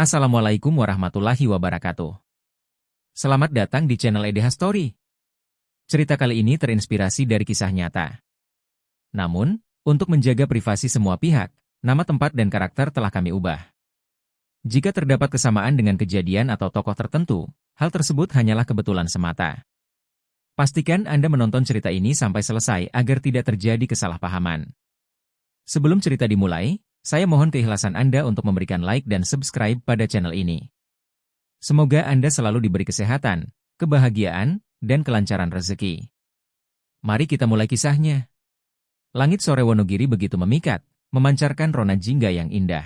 Assalamualaikum warahmatullahi wabarakatuh. Selamat datang di channel EDH Story. Cerita kali ini terinspirasi dari kisah nyata. Namun, untuk menjaga privasi semua pihak, nama tempat dan karakter telah kami ubah. Jika terdapat kesamaan dengan kejadian atau tokoh tertentu, hal tersebut hanyalah kebetulan semata. Pastikan Anda menonton cerita ini sampai selesai agar tidak terjadi kesalahpahaman. Sebelum cerita dimulai, saya mohon keikhlasan Anda untuk memberikan like dan subscribe pada channel ini. Semoga Anda selalu diberi kesehatan, kebahagiaan, dan kelancaran rezeki. Mari kita mulai kisahnya. Langit sore Wonogiri begitu memikat, memancarkan rona jingga yang indah.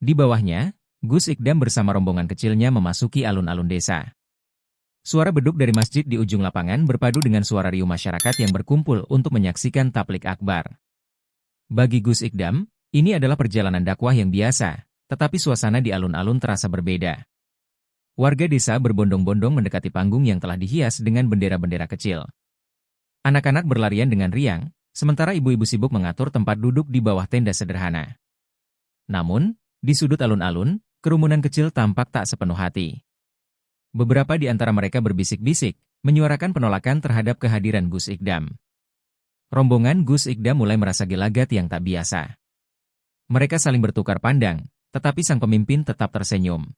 Di bawahnya, Gus Ikdam bersama rombongan kecilnya memasuki alun-alun desa. Suara beduk dari masjid di ujung lapangan berpadu dengan suara riuh masyarakat yang berkumpul untuk menyaksikan tablik akbar. Bagi Gus Ikdam, ini adalah perjalanan dakwah yang biasa, tetapi suasana di alun-alun terasa berbeda. Warga desa berbondong-bondong mendekati panggung yang telah dihias dengan bendera-bendera kecil. Anak-anak berlarian dengan riang, sementara ibu-ibu sibuk mengatur tempat duduk di bawah tenda sederhana. Namun, di sudut alun-alun, kerumunan kecil tampak tak sepenuh hati. Beberapa di antara mereka berbisik-bisik, menyuarakan penolakan terhadap kehadiran Gus Ikdam. Rombongan Gus Ikdam mulai merasa gelagat yang tak biasa. Mereka saling bertukar pandang, tetapi sang pemimpin tetap tersenyum.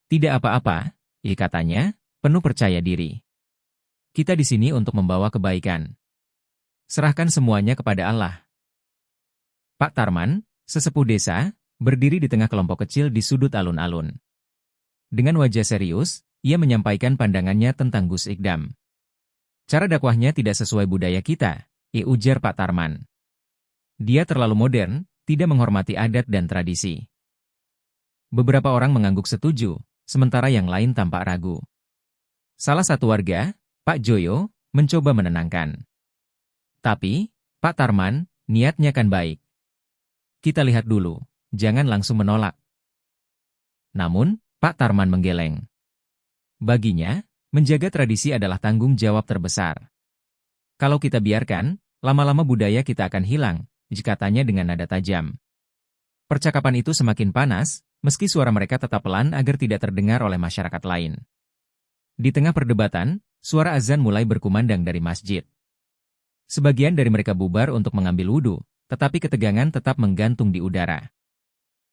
Tidak apa-apa, katanya, penuh percaya diri. Kita di sini untuk membawa kebaikan. Serahkan semuanya kepada Allah. Pak Tarman, sesepuh desa, berdiri di tengah kelompok kecil di sudut alun-alun. Dengan wajah serius, ia menyampaikan pandangannya tentang Gus Ikdam. Cara dakwahnya tidak sesuai budaya kita, ujar Pak Tarman. Dia terlalu modern, tidak menghormati adat dan tradisi. Beberapa orang mengangguk setuju, sementara yang lain tampak ragu. Salah satu warga, Pak Joyo, mencoba menenangkan. Tapi, Pak Tarman, niatnya kan baik. Kita lihat dulu, jangan langsung menolak. Namun, Pak Tarman menggeleng. Baginya, menjaga tradisi adalah tanggung jawab terbesar. Kalau kita biarkan, lama-lama budaya kita akan hilang, katanya dengan nada tajam. Percakapan itu semakin panas, meski suara mereka tetap pelan agar tidak terdengar oleh masyarakat lain. Di tengah perdebatan, suara azan mulai berkumandang dari masjid. Sebagian dari mereka bubar untuk mengambil wudhu, tetapi ketegangan tetap menggantung di udara.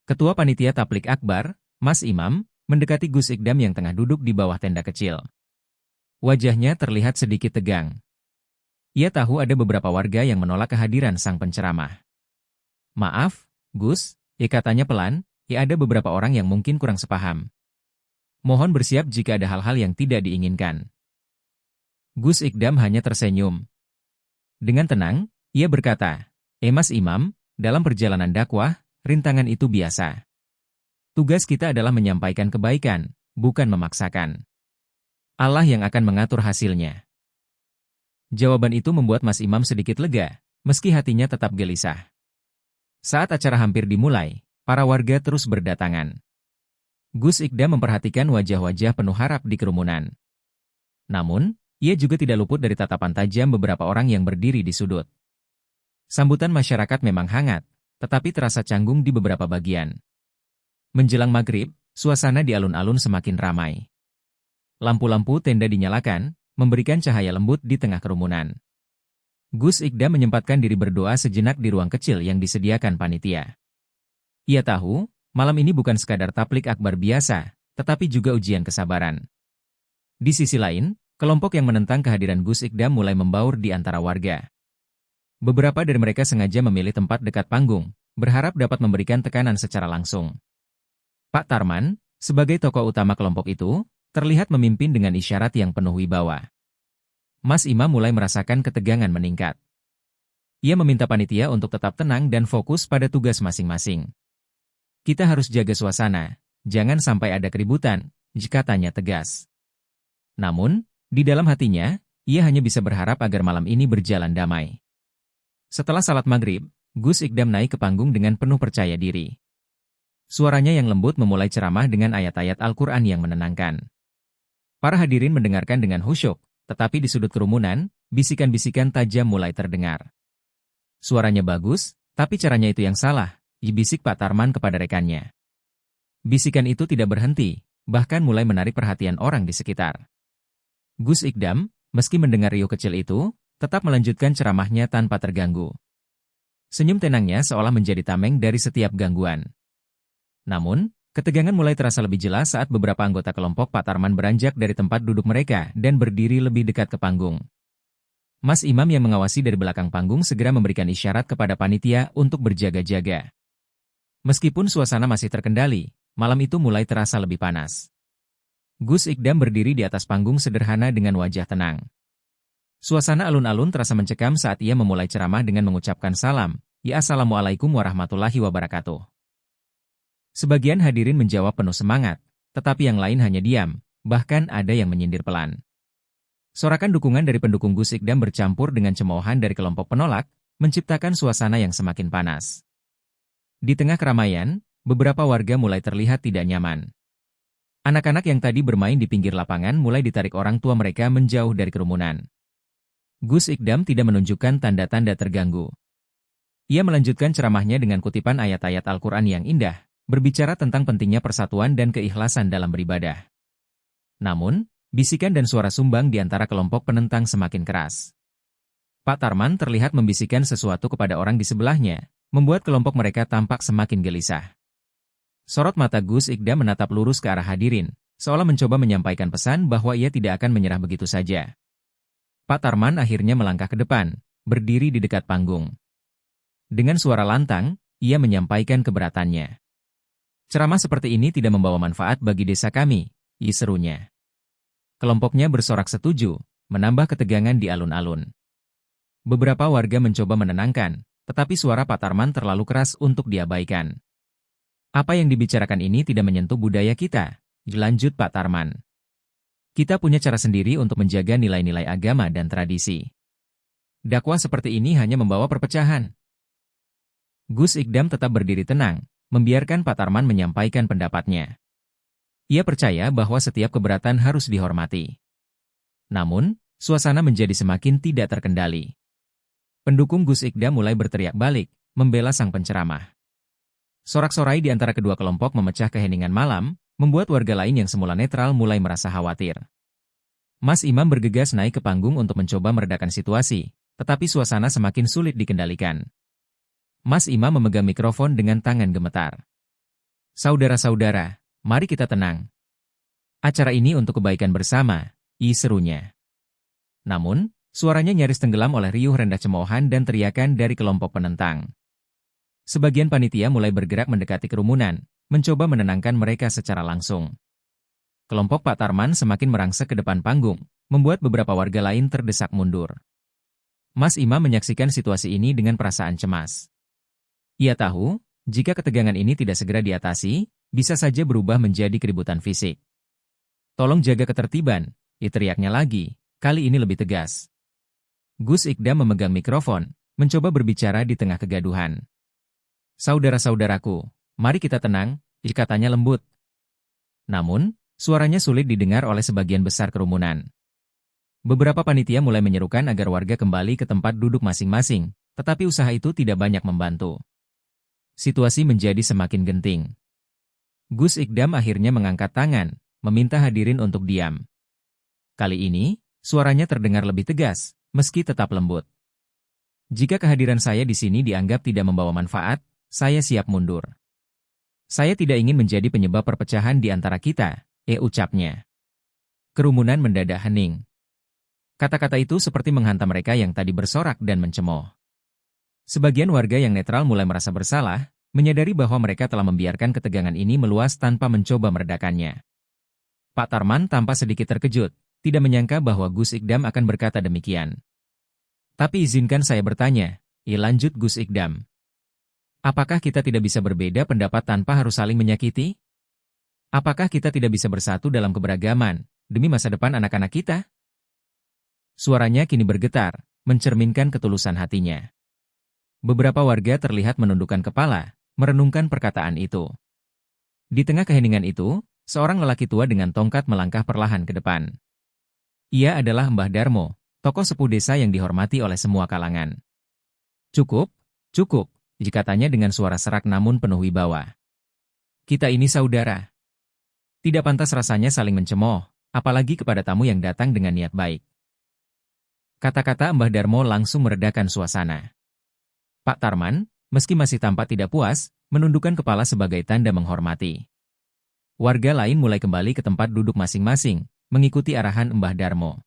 Ketua Panitia Tablik Akbar, Mas Imam, mendekati Gus Ikdam yang tengah duduk di bawah tenda kecil. Wajahnya terlihat sedikit tegang. Ia tahu ada beberapa warga yang menolak kehadiran sang penceramah. Maaf, Gus, katanya pelan, ada beberapa orang yang mungkin kurang sepaham. Mohon bersiap jika ada hal-hal yang tidak diinginkan. Gus Ikdam hanya tersenyum. Dengan tenang, ia berkata, Mas Imam, dalam perjalanan dakwah, rintangan itu biasa. Tugas kita adalah menyampaikan kebaikan, bukan memaksakan. Allah yang akan mengatur hasilnya. Jawaban itu membuat Mas Imam sedikit lega, meski hatinya tetap gelisah. Saat acara hampir dimulai, para warga terus berdatangan. Gus Ikdam memperhatikan wajah-wajah penuh harap di kerumunan. Namun, ia juga tidak luput dari tatapan tajam beberapa orang yang berdiri di sudut. Sambutan masyarakat memang hangat, tetapi terasa canggung di beberapa bagian. Menjelang maghrib, suasana di alun-alun semakin ramai. Lampu-lampu tenda dinyalakan, memberikan cahaya lembut di tengah kerumunan. Gus Ikdam menyempatkan diri berdoa sejenak di ruang kecil yang disediakan panitia. Ia tahu, malam ini bukan sekadar tablik akbar biasa, tetapi juga ujian kesabaran. Di sisi lain, kelompok yang menentang kehadiran Gus Ikdam mulai membaur di antara warga. Beberapa dari mereka sengaja memilih tempat dekat panggung, berharap dapat memberikan tekanan secara langsung. Pak Tarman, sebagai tokoh utama kelompok itu, terlihat memimpin dengan isyarat yang penuh wibawa. Mas Imam mulai merasakan ketegangan meningkat. Ia meminta panitia untuk tetap tenang dan fokus pada tugas masing-masing. Kita harus jaga suasana, jangan sampai ada keributan, katanya tegas. Namun, di dalam hatinya, ia hanya bisa berharap agar malam ini berjalan damai. Setelah salat maghrib, Gus Ikdam naik ke panggung dengan penuh percaya diri. Suaranya yang lembut memulai ceramah dengan ayat-ayat Al-Quran yang menenangkan. Para hadirin mendengarkan dengan khusyuk, tetapi di sudut kerumunan, bisikan-bisikan tajam mulai terdengar. Suaranya bagus, tapi caranya itu yang salah, bisik Pak Tarman kepada rekannya. Bisikan itu tidak berhenti, bahkan mulai menarik perhatian orang di sekitar. Gus Ikdam, meski mendengar riuh kecil itu, tetap melanjutkan ceramahnya tanpa terganggu. Senyum tenangnya seolah menjadi tameng dari setiap gangguan. Namun, ketegangan mulai terasa lebih jelas saat beberapa anggota kelompok Pak Tarman beranjak dari tempat duduk mereka dan berdiri lebih dekat ke panggung. Mas Imam yang mengawasi dari belakang panggung segera memberikan isyarat kepada panitia untuk berjaga-jaga. Meskipun suasana masih terkendali, malam itu mulai terasa lebih panas. Gus Ikdam berdiri di atas panggung sederhana dengan wajah tenang. Suasana alun-alun terasa mencekam saat ia memulai ceramah dengan mengucapkan salam, "Ya Assalamualaikum warahmatullahi wabarakatuh." Sebagian hadirin menjawab penuh semangat, tetapi yang lain hanya diam, bahkan ada yang menyindir pelan. Sorakan dukungan dari pendukung Gus Ikdam bercampur dengan cemoohan dari kelompok penolak, menciptakan suasana yang semakin panas. Di tengah keramaian, beberapa warga mulai terlihat tidak nyaman. Anak-anak yang tadi bermain di pinggir lapangan mulai ditarik orang tua mereka menjauh dari kerumunan. Gus Ikdam tidak menunjukkan tanda-tanda terganggu. Ia melanjutkan ceramahnya dengan kutipan ayat-ayat Al-Quran yang indah, berbicara tentang pentingnya persatuan dan keikhlasan dalam beribadah. Namun, bisikan dan suara sumbang di antara kelompok penentang semakin keras. Pak Tarman terlihat membisikkan sesuatu kepada orang di sebelahnya, membuat kelompok mereka tampak semakin gelisah. Sorot mata Gus Ikdam menatap lurus ke arah hadirin, seolah mencoba menyampaikan pesan bahwa ia tidak akan menyerah begitu saja. Pak Tarman akhirnya melangkah ke depan, berdiri di dekat panggung. Dengan suara lantang, ia menyampaikan keberatannya. Ceramah seperti ini tidak membawa manfaat bagi desa kami, serunya. Kelompoknya bersorak setuju, menambah ketegangan di alun-alun. Beberapa warga mencoba menenangkan, tetapi suara Pak Tarman terlalu keras untuk diabaikan. Apa yang dibicarakan ini tidak menyentuh budaya kita, lanjut Pak Tarman. Kita punya cara sendiri untuk menjaga nilai-nilai agama dan tradisi. Dakwah seperti ini hanya membawa perpecahan. Gus Ikdam tetap berdiri tenang, membiarkan Pak Tarman menyampaikan pendapatnya. Ia percaya bahwa setiap keberatan harus dihormati. Namun, suasana menjadi semakin tidak terkendali. Pendukung Gus Ikdam mulai berteriak balik, membela sang penceramah. Sorak-sorai di antara kedua kelompok memecah keheningan malam, membuat warga lain yang semula netral mulai merasa khawatir. Mas Imam bergegas naik ke panggung untuk mencoba meredakan situasi, tetapi suasana semakin sulit dikendalikan. Mas Imam memegang mikrofon dengan tangan gemetar. "Saudara-saudara, mari kita tenang. Acara ini untuk kebaikan bersama," serunya. Namun, suaranya nyaris tenggelam oleh riuh rendah cemoohan dan teriakan dari kelompok penentang. Sebagian panitia mulai bergerak mendekati kerumunan, mencoba menenangkan mereka secara langsung. Kelompok Pak Tarman semakin merangsek ke depan panggung, membuat beberapa warga lain terdesak mundur. Mas Imam menyaksikan situasi ini dengan perasaan cemas. Ia tahu, jika ketegangan ini tidak segera diatasi, bisa saja berubah menjadi keributan fisik. "Tolong jaga ketertiban," teriaknya lagi, kali ini lebih tegas. Gus Ikdam memegang mikrofon, mencoba berbicara di tengah kegaduhan. "Saudara-saudaraku, mari kita tenang," katanya lembut. Namun, suaranya sulit didengar oleh sebagian besar kerumunan. Beberapa panitia mulai menyerukan agar warga kembali ke tempat duduk masing-masing, tetapi usaha itu tidak banyak membantu. Situasi menjadi semakin genting. Gus Ikdam akhirnya mengangkat tangan, meminta hadirin untuk diam. Kali ini, suaranya terdengar lebih tegas, meski tetap lembut. "Jika kehadiran saya di sini dianggap tidak membawa manfaat, saya siap mundur. Saya tidak ingin menjadi penyebab perpecahan di antara kita," ucapnya. Kerumunan mendadak hening. Kata-kata itu seperti menghantam mereka yang tadi bersorak dan mencemooh. Sebagian warga yang netral mulai merasa bersalah, menyadari bahwa mereka telah membiarkan ketegangan ini meluas tanpa mencoba meredakannya. Pak Tarman tampak sedikit terkejut, tidak menyangka bahwa Gus Ikdam akan berkata demikian. "Tapi izinkan saya bertanya," lanjut Gus Ikdam. "Apakah kita tidak bisa berbeda pendapat tanpa harus saling menyakiti? Apakah kita tidak bisa bersatu dalam keberagaman, demi masa depan anak-anak kita?" Suaranya kini bergetar, mencerminkan ketulusan hatinya. Beberapa warga terlihat menundukkan kepala, merenungkan perkataan itu. Di tengah keheningan itu, seorang lelaki tua dengan tongkat melangkah perlahan ke depan. Ia adalah Mbah Darmo, tokoh sepuh desa yang dihormati oleh semua kalangan. "Cukup, cukup," katanya dengan suara serak namun penuh wibawa. Kita ini saudara. Tidak pantas rasanya saling mencemooh, apalagi kepada tamu yang datang dengan niat baik. Kata-kata Mbah Darmo langsung meredakan suasana. Pak Tarman, meski masih tampak tidak puas, menundukkan kepala sebagai tanda menghormati. Warga lain mulai kembali ke tempat duduk masing-masing, mengikuti arahan Mbah Darmo.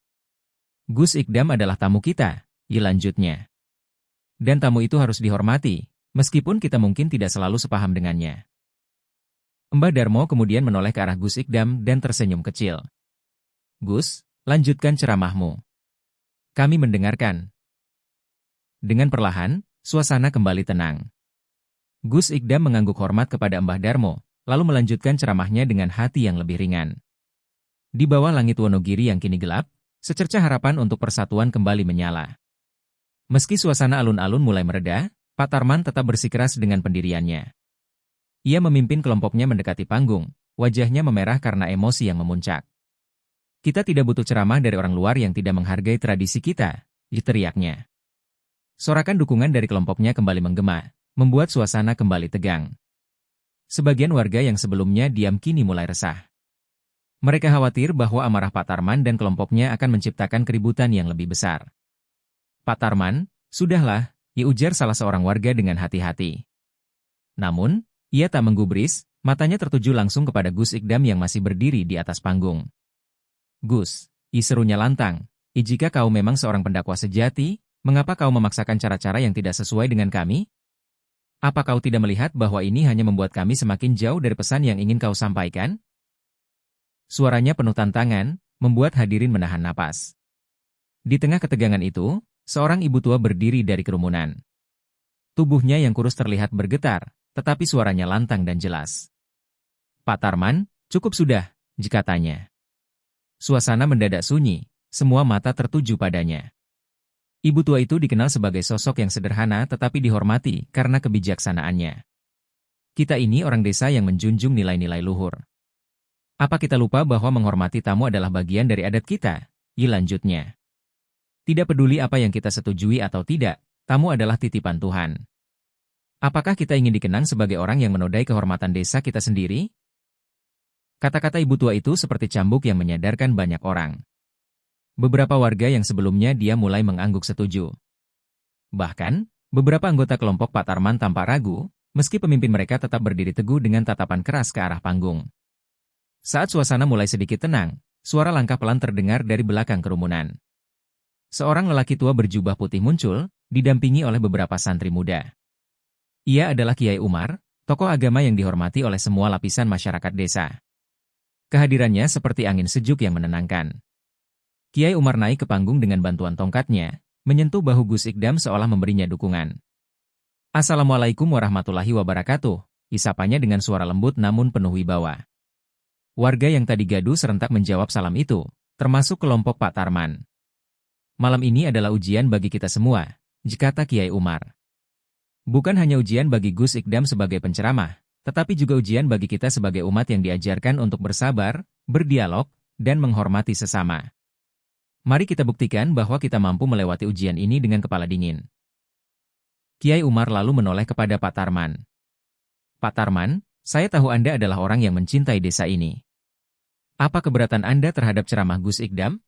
Gus Ikdam adalah tamu kita, lanjutnya. Dan tamu itu harus dihormati, meskipun kita mungkin tidak selalu sepaham dengannya. Mbah Darmo kemudian menoleh ke arah Gus Ikdam dan tersenyum kecil. Gus, lanjutkan ceramahmu. Kami mendengarkan. Dengan perlahan, suasana kembali tenang. Gus Ikdam mengangguk hormat kepada Mbah Darmo, lalu melanjutkan ceramahnya dengan hati yang lebih ringan. Di bawah langit Wonogiri yang kini gelap, secercah harapan untuk persatuan kembali menyala. Meski suasana alun-alun mulai mereda, Pak Tarman tetap bersikeras dengan pendiriannya. Ia memimpin kelompoknya mendekati panggung, wajahnya memerah karena emosi yang memuncak. Kita tidak butuh ceramah dari orang luar yang tidak menghargai tradisi kita, teriaknya. Sorakan dukungan dari kelompoknya kembali menggema, membuat suasana kembali tegang. Sebagian warga yang sebelumnya diam kini mulai resah. Mereka khawatir bahwa amarah Pak Tarman dan kelompoknya akan menciptakan keributan yang lebih besar. Pak Tarman, sudahlah, ujar salah seorang warga dengan hati-hati. Namun, ia tak menggubris, matanya tertuju langsung kepada Gus Ikdam yang masih berdiri di atas panggung. Gus, serunya lantang, jika kau memang seorang pendakwah sejati, mengapa kau memaksakan cara-cara yang tidak sesuai dengan kami? Apa kau tidak melihat bahwa ini hanya membuat kami semakin jauh dari pesan yang ingin kau sampaikan? Suaranya penuh tantangan, membuat hadirin menahan napas. Di tengah ketegangan itu, seorang ibu tua berdiri dari kerumunan. Tubuhnya yang kurus terlihat bergetar, tetapi suaranya lantang dan jelas. Pak Tarman, cukup sudah, katanya. Suasana mendadak sunyi, semua mata tertuju padanya. Ibu tua itu dikenal sebagai sosok yang sederhana tetapi dihormati karena kebijaksanaannya. Kita ini orang desa yang menjunjung nilai-nilai luhur. Apa kita lupa bahwa menghormati tamu adalah bagian dari adat kita? Lanjutnya. Tidak peduli apa yang kita setujui atau tidak, tamu adalah titipan Tuhan. Apakah kita ingin dikenang sebagai orang yang menodai kehormatan desa kita sendiri? Kata-kata ibu tua itu seperti cambuk yang menyadarkan banyak orang. Beberapa warga yang sebelumnya dia mulai mengangguk setuju. Bahkan, beberapa anggota kelompok Pak Tarman tampak ragu, meski pemimpin mereka tetap berdiri teguh dengan tatapan keras ke arah panggung. Saat suasana mulai sedikit tenang, suara langkah pelan terdengar dari belakang kerumunan. Seorang lelaki tua berjubah putih muncul, didampingi oleh beberapa santri muda. Ia adalah Kiai Umar, tokoh agama yang dihormati oleh semua lapisan masyarakat desa. Kehadirannya seperti angin sejuk yang menenangkan. Kiai Umar naik ke panggung dengan bantuan tongkatnya, menyentuh bahu Gus Ikdam seolah memberinya dukungan. Assalamualaikum warahmatullahi wabarakatuh, isapanya dengan suara lembut namun penuh wibawa. Warga yang tadi gaduh serentak menjawab salam itu, termasuk kelompok Pak Tarman. Malam ini adalah ujian bagi kita semua, kata Kiai Umar. Bukan hanya ujian bagi Gus Ikdam sebagai penceramah, tetapi juga ujian bagi kita sebagai umat yang diajarkan untuk bersabar, berdialog, dan menghormati sesama. Mari kita buktikan bahwa kita mampu melewati ujian ini dengan kepala dingin. Kiai Umar lalu menoleh kepada Pak Tarman. Pak Tarman, saya tahu Anda adalah orang yang mencintai desa ini. Apa keberatan Anda terhadap ceramah Gus Ikdam?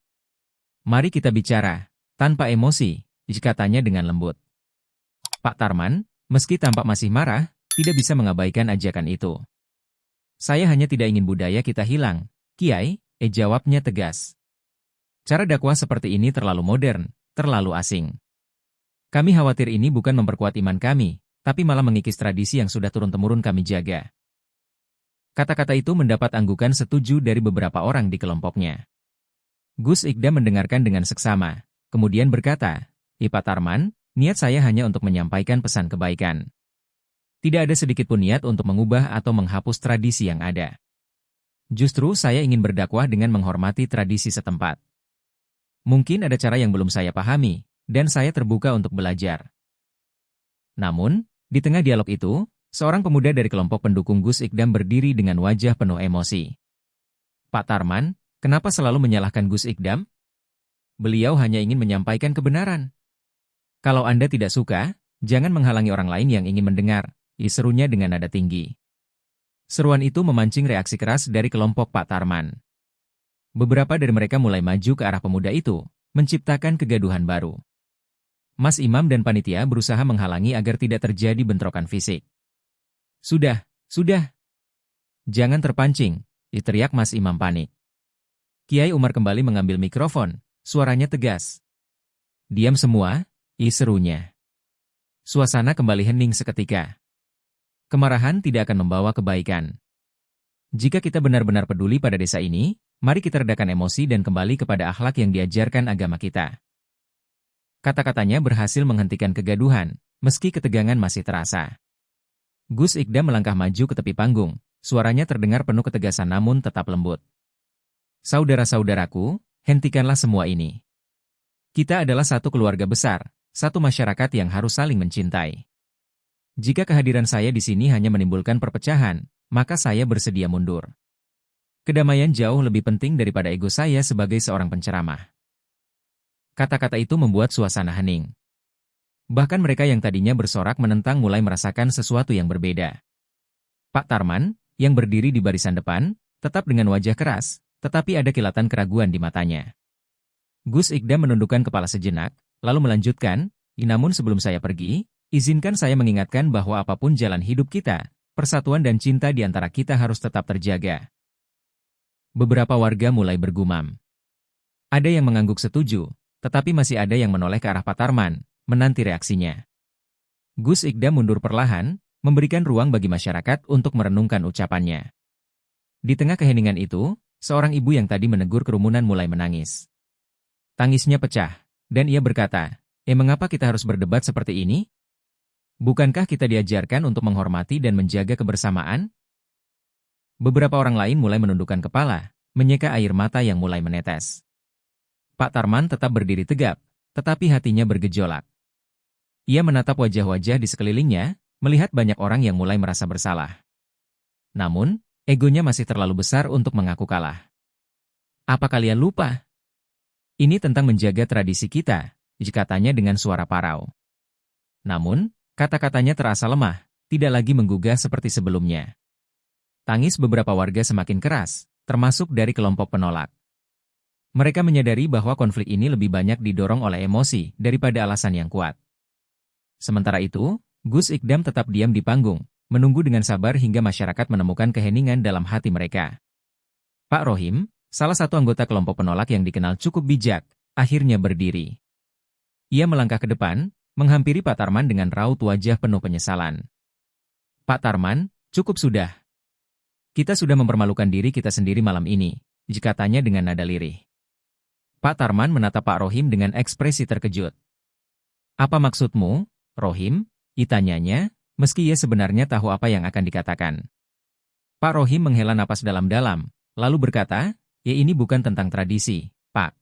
Mari kita bicara, tanpa emosi, katanya dengan lembut. Pak Tarman, meski tampak masih marah, tidak bisa mengabaikan ajakan itu. Saya hanya tidak ingin budaya kita hilang, Kiai, jawabnya tegas. Cara dakwah seperti ini terlalu modern, terlalu asing. Kami khawatir ini bukan memperkuat iman kami, tapi malah mengikis tradisi yang sudah turun-temurun kami jaga. Kata-kata itu mendapat anggukan setuju dari beberapa orang di kelompoknya. Gus Ikdam mendengarkan dengan seksama, kemudian berkata, Pak Tarman, niat saya hanya untuk menyampaikan pesan kebaikan. Tidak ada sedikit pun niat untuk mengubah atau menghapus tradisi yang ada. Justru saya ingin berdakwah dengan menghormati tradisi setempat. Mungkin ada cara yang belum saya pahami, dan saya terbuka untuk belajar. Namun, di tengah dialog itu, seorang pemuda dari kelompok pendukung Gus Ikdam berdiri dengan wajah penuh emosi. Pak Tarman, kenapa selalu menyalahkan Gus Ikdam? Beliau hanya ingin menyampaikan kebenaran. Kalau Anda tidak suka, jangan menghalangi orang lain yang ingin mendengar, serunya dengan nada tinggi. Seruan itu memancing reaksi keras dari kelompok Pak Tarman. Beberapa dari mereka mulai maju ke arah pemuda itu, menciptakan kegaduhan baru. Mas Imam dan panitia berusaha menghalangi agar tidak terjadi bentrokan fisik. Sudah, sudah. Jangan terpancing, teriak Mas Imam panik. Kiai Umar kembali mengambil mikrofon, suaranya tegas. Diam semua, serunya. Suasana kembali hening seketika. Kemarahan tidak akan membawa kebaikan. Jika kita benar-benar peduli pada desa ini, mari kita redakan emosi dan kembali kepada akhlak yang diajarkan agama kita. Kata-katanya berhasil menghentikan kegaduhan, meski ketegangan masih terasa. Gus Ikdam melangkah maju ke tepi panggung, suaranya terdengar penuh ketegasan namun tetap lembut. Saudara-saudaraku, hentikanlah semua ini. Kita adalah satu keluarga besar, satu masyarakat yang harus saling mencintai. Jika kehadiran saya di sini hanya menimbulkan perpecahan, maka saya bersedia mundur. Kedamaian jauh lebih penting daripada ego saya sebagai seorang penceramah. Kata-kata itu membuat suasana hening. Bahkan mereka yang tadinya bersorak menentang mulai merasakan sesuatu yang berbeda. Pak Tarman, yang berdiri di barisan depan, tetap dengan wajah keras, tetapi ada kilatan keraguan di matanya. Gus Ikdam menundukkan kepala sejenak, lalu melanjutkan, namun sebelum saya pergi, izinkan saya mengingatkan bahwa apapun jalan hidup kita, persatuan dan cinta di antara kita harus tetap terjaga. Beberapa warga mulai bergumam. Ada yang mengangguk setuju, tetapi masih ada yang menoleh ke arah Pak Tarman, menanti reaksinya. Gus Ikdam mundur perlahan, memberikan ruang bagi masyarakat untuk merenungkan ucapannya. Di tengah keheningan itu, seorang ibu yang tadi menegur kerumunan mulai menangis. Tangisnya pecah, dan ia berkata, mengapa kita harus berdebat seperti ini? Bukankah kita diajarkan untuk menghormati dan menjaga kebersamaan? Beberapa orang lain mulai menundukkan kepala, menyeka air mata yang mulai menetes. Pak Tarman tetap berdiri tegap, tetapi hatinya bergejolak. Ia menatap wajah-wajah di sekelilingnya, melihat banyak orang yang mulai merasa bersalah. Namun, egonya masih terlalu besar untuk mengaku kalah. Apa kalian lupa? Ini tentang menjaga tradisi kita, katanya dengan suara parau. Namun, kata-katanya terasa lemah, tidak lagi menggugah seperti sebelumnya. Tangis beberapa warga semakin keras, termasuk dari kelompok penolak. Mereka menyadari bahwa konflik ini lebih banyak didorong oleh emosi daripada alasan yang kuat. Sementara itu, Gus Ikdam tetap diam di panggung, menunggu dengan sabar hingga masyarakat menemukan keheningan dalam hati mereka. Pak Rohim, salah satu anggota kelompok penolak yang dikenal cukup bijak, akhirnya berdiri. Ia melangkah ke depan, menghampiri Pak Tarman dengan raut wajah penuh penyesalan. Pak Tarman, cukup sudah. Kita sudah mempermalukan diri kita sendiri malam ini, katanya dengan nada lirih. Pak Tarman menatap Pak Rohim dengan ekspresi terkejut. Apa maksudmu, Rohim? Tanyanya, meski ia sebenarnya tahu apa yang akan dikatakan. Pak Rohim menghela napas dalam-dalam, lalu berkata, ini bukan tentang tradisi, Pak.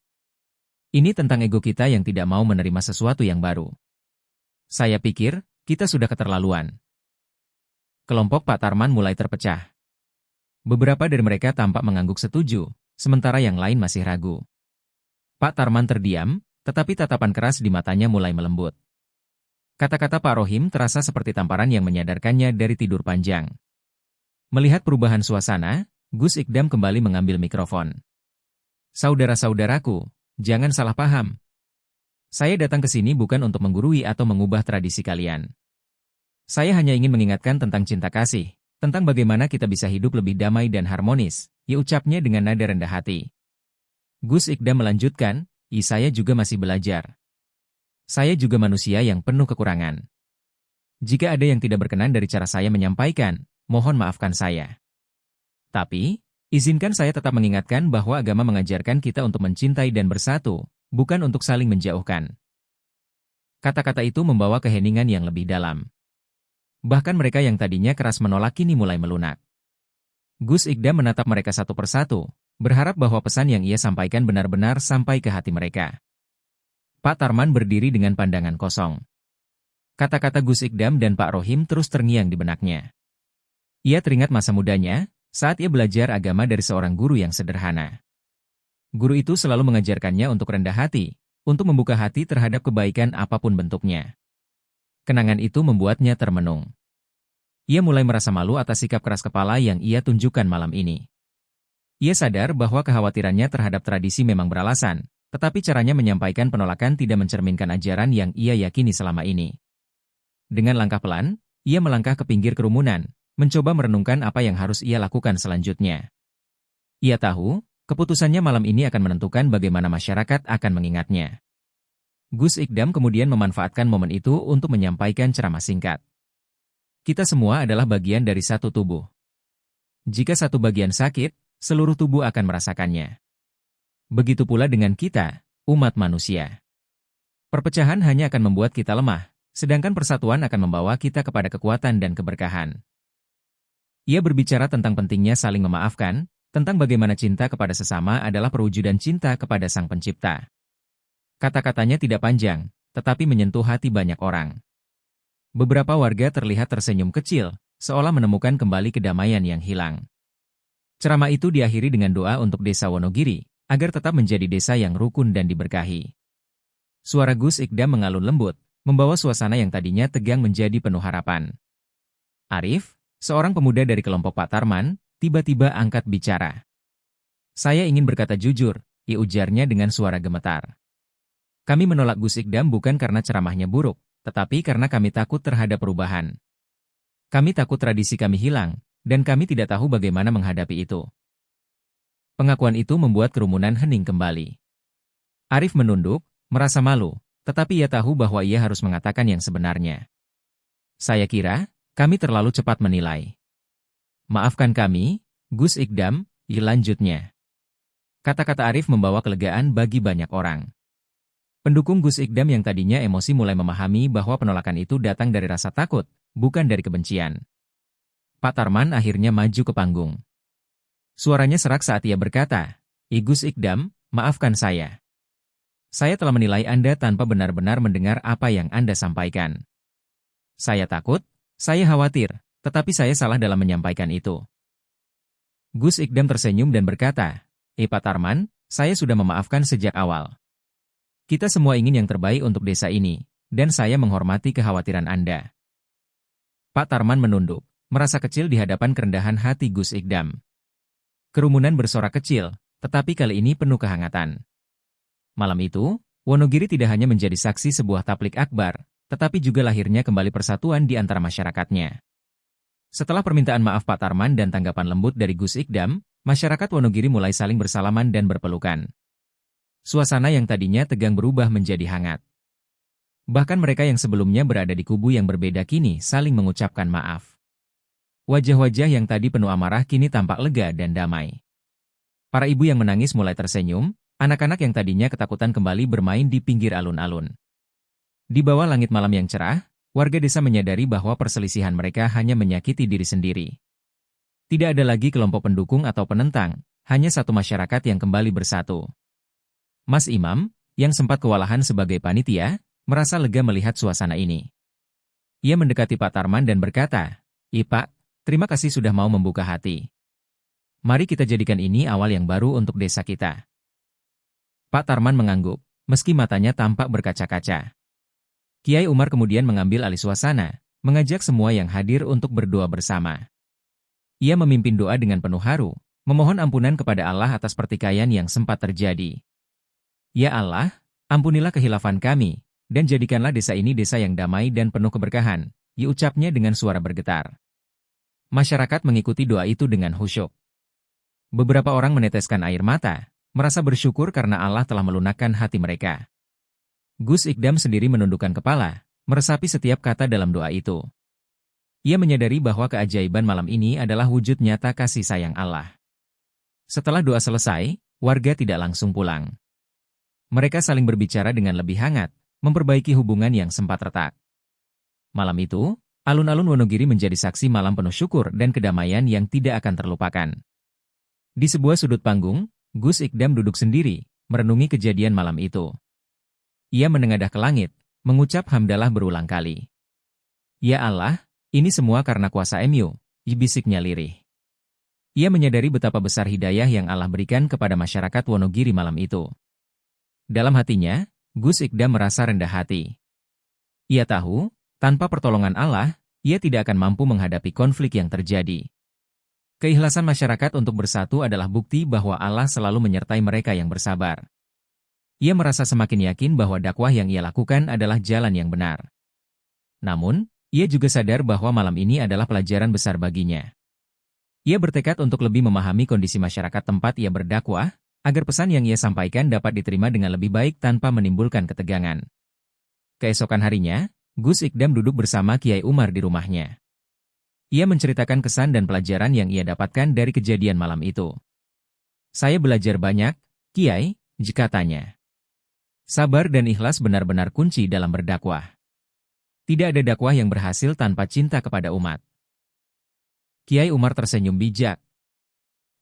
Ini tentang ego kita yang tidak mau menerima sesuatu yang baru. Saya pikir, kita sudah keterlaluan. Kelompok Pak Tarman mulai terpecah. Beberapa dari mereka tampak mengangguk setuju, sementara yang lain masih ragu. Pak Tarman terdiam, tetapi tatapan keras di matanya mulai melembut. Kata-kata Pak Rohim terasa seperti tamparan yang menyadarkannya dari tidur panjang. Melihat perubahan suasana, Gus Ikdam kembali mengambil mikrofon. Saudara-saudaraku, jangan salah paham. Saya datang ke sini bukan untuk menggurui atau mengubah tradisi kalian. Saya hanya ingin mengingatkan tentang cinta kasih, tentang bagaimana kita bisa hidup lebih damai dan harmonis, ucapnya dengan nada rendah hati. Gus Ikdam melanjutkan, saya juga masih belajar. Saya juga manusia yang penuh kekurangan. Jika ada yang tidak berkenan dari cara saya menyampaikan, mohon maafkan saya. Tapi, izinkan saya tetap mengingatkan bahwa agama mengajarkan kita untuk mencintai dan bersatu, bukan untuk saling menjauhkan. Kata-kata itu membawa keheningan yang lebih dalam. Bahkan mereka yang tadinya keras menolak kini mulai melunak. Gus Ikdam menatap mereka satu persatu, berharap bahwa pesan yang ia sampaikan benar-benar sampai ke hati mereka. Pak Tarman berdiri dengan pandangan kosong. Kata-kata Gus Ikdam dan Pak Rohim terus terngiang di benaknya. Ia teringat masa mudanya, saat ia belajar agama dari seorang guru yang sederhana. Guru itu selalu mengajarkannya untuk rendah hati, untuk membuka hati terhadap kebaikan apapun bentuknya. Kenangan itu membuatnya termenung. Ia mulai merasa malu atas sikap keras kepala yang ia tunjukkan malam ini. Ia sadar bahwa kekhawatirannya terhadap tradisi memang beralasan, tetapi caranya menyampaikan penolakan tidak mencerminkan ajaran yang ia yakini selama ini. Dengan langkah pelan, ia melangkah ke pinggir kerumunan, mencoba merenungkan apa yang harus ia lakukan selanjutnya. Ia tahu, keputusannya malam ini akan menentukan bagaimana masyarakat akan mengingatnya. Gus Ikdam kemudian memanfaatkan momen itu untuk menyampaikan ceramah singkat. Kita semua adalah bagian dari satu tubuh. Jika satu bagian sakit, seluruh tubuh akan merasakannya. Begitu pula dengan kita, umat manusia. Perpecahan hanya akan membuat kita lemah, sedangkan persatuan akan membawa kita kepada kekuatan dan keberkahan. Ia berbicara tentang pentingnya saling memaafkan, tentang bagaimana cinta kepada sesama adalah perwujudan cinta kepada Sang Pencipta. Kata-katanya tidak panjang, tetapi menyentuh hati banyak orang. Beberapa warga terlihat tersenyum kecil, seolah menemukan kembali kedamaian yang hilang. Ceramah itu diakhiri dengan doa untuk desa Wonogiri, agar tetap menjadi desa yang rukun dan diberkahi. Suara Gus Ikdam mengalun lembut, membawa suasana yang tadinya tegang menjadi penuh harapan. Arif, seorang pemuda dari kelompok Pak Tarman, tiba-tiba angkat bicara. Saya ingin berkata jujur, ujarnya dengan suara gemetar. Kami menolak Gus Ikdam bukan karena ceramahnya buruk, tetapi karena kami takut terhadap perubahan. Kami takut tradisi kami hilang, dan kami tidak tahu bagaimana menghadapi itu. Pengakuan itu membuat kerumunan hening kembali. Arif menunduk, merasa malu, tetapi ia tahu bahwa ia harus mengatakan yang sebenarnya. Saya kira, kami terlalu cepat menilai. Maafkan kami, Gus Ikdam, lanjutnya. Kata-kata Arif membawa kelegaan bagi banyak orang. Pendukung Gus Ikdam yang tadinya emosi mulai memahami bahwa penolakan itu datang dari rasa takut, bukan dari kebencian. Pak Tarman akhirnya maju ke panggung. Suaranya serak saat ia berkata, Gus Ikdam, maafkan saya. Saya telah menilai Anda tanpa benar-benar mendengar apa yang Anda sampaikan. Saya takut, saya khawatir, tetapi saya salah dalam menyampaikan itu. Gus Ikdam tersenyum dan berkata, Pak Tarman, saya sudah memaafkan sejak awal. Kita semua ingin yang terbaik untuk desa ini, dan saya menghormati kekhawatiran Anda. Pak Tarman menunduk, merasa kecil di hadapan kerendahan hati Gus Ikdam. Kerumunan bersorak kecil, tetapi kali ini penuh kehangatan. Malam itu, Wonogiri tidak hanya menjadi saksi sebuah tablik akbar, tetapi juga lahirnya kembali persatuan di antara masyarakatnya. Setelah permintaan maaf Pak Tarman dan tanggapan lembut dari Gus Ikdam, masyarakat Wonogiri mulai saling bersalaman dan berpelukan. Suasana yang tadinya tegang berubah menjadi hangat. Bahkan mereka yang sebelumnya berada di kubu yang berbeda kini saling mengucapkan maaf. Wajah-wajah yang tadi penuh amarah kini tampak lega dan damai. Para ibu yang menangis mulai tersenyum, anak-anak yang tadinya ketakutan kembali bermain di pinggir alun-alun. Di bawah langit malam yang cerah, warga desa menyadari bahwa perselisihan mereka hanya menyakiti diri sendiri. Tidak ada lagi kelompok pendukung atau penentang, hanya satu masyarakat yang kembali bersatu. Mas Imam, yang sempat kewalahan sebagai panitia, merasa lega melihat suasana ini. Ia mendekati Pak Tarman dan berkata, Pak, terima kasih sudah mau membuka hati. Mari kita jadikan ini awal yang baru untuk desa kita. Pak Tarman mengangguk, meski matanya tampak berkaca-kaca. Kiai Umar kemudian mengambil alih suasana, mengajak semua yang hadir untuk berdoa bersama. Ia memimpin doa dengan penuh haru, memohon ampunan kepada Allah atas pertikaian yang sempat terjadi. Ya Allah, ampunilah khilafan kami, dan jadikanlah desa ini desa yang damai dan penuh keberkahan, ucapnya dengan suara bergetar. Masyarakat mengikuti doa itu dengan khusyuk. Beberapa orang meneteskan air mata, merasa bersyukur karena Allah telah melunakkan hati mereka. Gus Ikdam sendiri menundukkan kepala, meresapi setiap kata dalam doa itu. Ia menyadari bahwa keajaiban malam ini adalah wujud nyata kasih sayang Allah. Setelah doa selesai, warga tidak langsung pulang. Mereka saling berbicara dengan lebih hangat, memperbaiki hubungan yang sempat retak. Malam itu, alun-alun Wonogiri menjadi saksi malam penuh syukur dan kedamaian yang tidak akan terlupakan. Di sebuah sudut panggung, Gus Ikdam duduk sendiri, merenungi kejadian malam itu. Ia menengadah ke langit, mengucap hamdalah berulang kali. Ya Allah, ini semua karena kuasa MU, bisiknya lirih. Ia menyadari betapa besar hidayah yang Allah berikan kepada masyarakat Wonogiri malam itu. Dalam hatinya, Gus Ikdam merasa rendah hati. Ia tahu, tanpa pertolongan Allah, ia tidak akan mampu menghadapi konflik yang terjadi. Keikhlasan masyarakat untuk bersatu adalah bukti bahwa Allah selalu menyertai mereka yang bersabar. Ia merasa semakin yakin bahwa dakwah yang ia lakukan adalah jalan yang benar. Namun, ia juga sadar bahwa malam ini adalah pelajaran besar baginya. Ia bertekad untuk lebih memahami kondisi masyarakat tempat ia berdakwah, agar pesan yang ia sampaikan dapat diterima dengan lebih baik tanpa menimbulkan ketegangan. Keesokan harinya, Gus Ikdam duduk bersama Kiai Umar di rumahnya. Ia menceritakan kesan dan pelajaran yang ia dapatkan dari kejadian malam itu. Saya belajar banyak, Kiai, katanya. Sabar dan ikhlas benar-benar kunci dalam berdakwah. Tidak ada dakwah yang berhasil tanpa cinta kepada umat. Kiai Umar tersenyum bijak.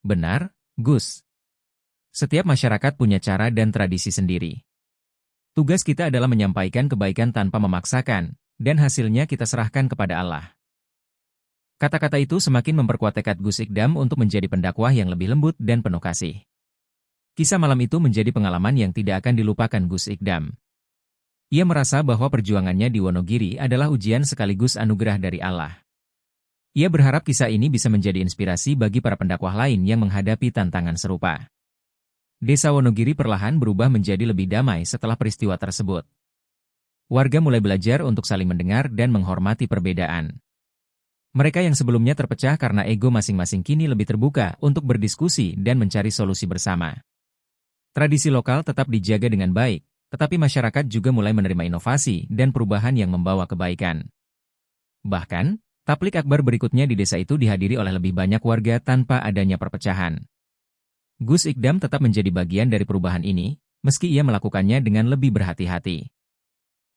Benar, Gus. Setiap masyarakat punya cara dan tradisi sendiri. Tugas kita adalah menyampaikan kebaikan tanpa memaksakan, dan hasilnya kita serahkan kepada Allah. Kata-kata itu semakin memperkuat tekad Gus Ikdam untuk menjadi pendakwah yang lebih lembut dan penuh kasih. Kisah malam itu menjadi pengalaman yang tidak akan dilupakan Gus Ikdam. Ia merasa bahwa perjuangannya di Wonogiri adalah ujian sekaligus anugerah dari Allah. Ia berharap kisah ini bisa menjadi inspirasi bagi para pendakwah lain yang menghadapi tantangan serupa. Desa Wonogiri perlahan berubah menjadi lebih damai setelah peristiwa tersebut. Warga mulai belajar untuk saling mendengar dan menghormati perbedaan. Mereka yang sebelumnya terpecah karena ego masing-masing kini lebih terbuka untuk berdiskusi dan mencari solusi bersama. Tradisi lokal tetap dijaga dengan baik, tetapi masyarakat juga mulai menerima inovasi dan perubahan yang membawa kebaikan. Bahkan, Tablik akbar berikutnya di desa itu dihadiri oleh lebih banyak warga tanpa adanya perpecahan. Gus Ikdam tetap menjadi bagian dari perubahan ini, meski ia melakukannya dengan lebih berhati-hati.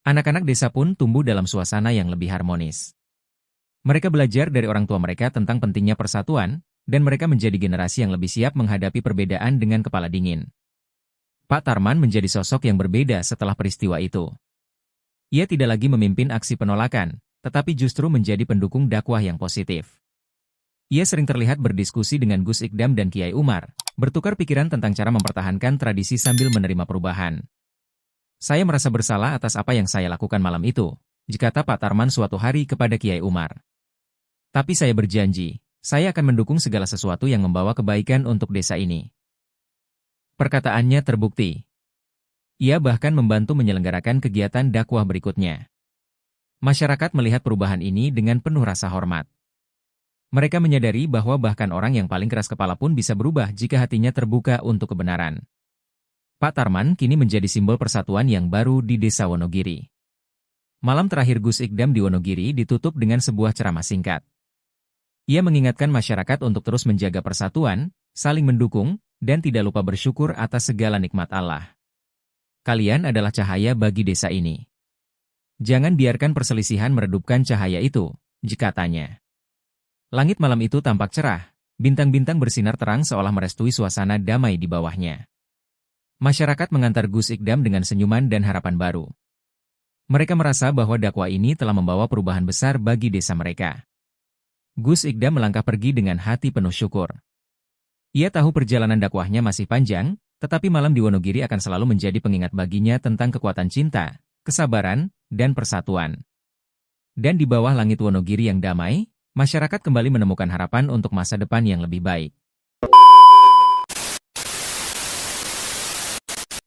Anak-anak desa pun tumbuh dalam suasana yang lebih harmonis. Mereka belajar dari orang tua mereka tentang pentingnya persatuan, dan mereka menjadi generasi yang lebih siap menghadapi perbedaan dengan kepala dingin. Pak Tarman menjadi sosok yang berbeda setelah peristiwa itu. Ia tidak lagi memimpin aksi penolakan, tetapi justru menjadi pendukung dakwah yang positif. Ia sering terlihat berdiskusi dengan Gus Ikdam dan Kiai Umar, bertukar pikiran tentang cara mempertahankan tradisi sambil menerima perubahan. Saya merasa bersalah atas apa yang saya lakukan malam itu, kata Pak Tarman suatu hari kepada Kiai Umar. Tapi saya berjanji, saya akan mendukung segala sesuatu yang membawa kebaikan untuk desa ini. Perkataannya terbukti. Ia bahkan membantu menyelenggarakan kegiatan dakwah berikutnya. Masyarakat melihat perubahan ini dengan penuh rasa hormat. Mereka menyadari bahwa bahkan orang yang paling keras kepala pun bisa berubah jika hatinya terbuka untuk kebenaran. Pak Tarman kini menjadi simbol persatuan yang baru di desa Wonogiri. Malam terakhir Gus Ikdam di Wonogiri ditutup dengan sebuah ceramah singkat. Ia mengingatkan masyarakat untuk terus menjaga persatuan, saling mendukung, dan tidak lupa bersyukur atas segala nikmat Allah. Kalian adalah cahaya bagi desa ini. Jangan biarkan perselisihan meredupkan cahaya itu, katanya. Langit malam itu tampak cerah, bintang-bintang bersinar terang seolah merestui suasana damai di bawahnya. Masyarakat mengantar Gus Ikdam dengan senyuman dan harapan baru. Mereka merasa bahwa dakwah ini telah membawa perubahan besar bagi desa mereka. Gus Ikdam melangkah pergi dengan hati penuh syukur. Ia tahu perjalanan dakwahnya masih panjang, tetapi malam di Wonogiri akan selalu menjadi pengingat baginya tentang kekuatan cinta, kesabaran, dan persatuan. Dan di bawah langit Wonogiri yang damai, masyarakat kembali menemukan harapan untuk masa depan yang lebih baik.